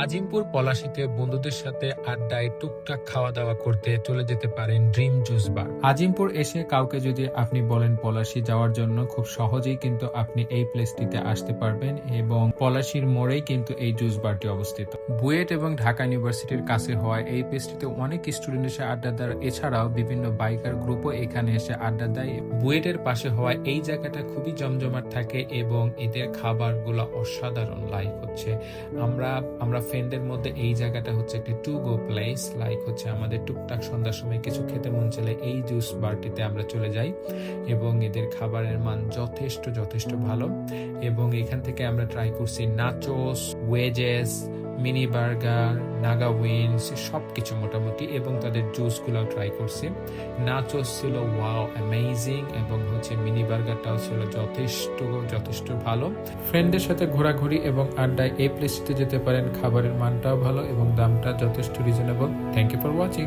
আজিমপুর পলাশীতে বন্ধুদের সাথে আড্ডায় টুকটাক খাওয়া দাওয়া করতে চলে যেতে পারেন ড্রিম জুস বার। আজিমপুর এসে কাউকে যদি আপনি বলেন পলাশী যাওয়ার জন্য, খুব সহজেই কিন্তু আপনি এই প্লেসটিতে আসতে পারবেন এবং পলাশীর মোড়েই কিন্তু এই জুস বারটি অবস্থিত। বুয়েট এবং ঢাকা ইউনিভার্সিটির কাছে হওয়ায় এই প্লেসটিতে অনেক স্টুডেন্ট এসে আড্ডা দেয়, এছাড়াও বিভিন্ন বাইকার গ্রুপও এখানে এসে আড্ডা দেয়। বুয়েটের পাশে হওয়ায় এই জায়গাটা খুবই জমজমাট থাকে এবং এদের খাবারগুলো অসাধারণ। লাইক হচ্ছে আমরা ফ্রেন্ডের মধ্যে এই জায়গাটা হচ্ছে একটি টু গো প্লেস। লাইক হচ্ছে আমাদের টুকটাক সন্ধ্যার সময় কিছু খেতে মন চলে এই জুস বারটিতে আমরা চলে যাই এবং এদের খাবারের মান যথেষ্ট ভালো। এবং এখান থেকে আমরা ট্রাই করছি nachos, wedges, mini burger, Naga wings সবকিছু মোটামুটি, এবং তাদের জুসগুলোও ট্রাই করছি। নাচোস ছিল ওয়াও অ্যামেজিং, এবং হচ্ছে মিনি বার্গারটাও ছিল যথেষ্ট ভালো। ফ্রেন্ডদের সাথে ঘোরাঘুরি এবং আড্ডায় এই প্লেসটিতে যেতে পারেন। খাবারের মানটাও ভালো এবং দামটা যথেষ্ট reasonable. Thank you for watching.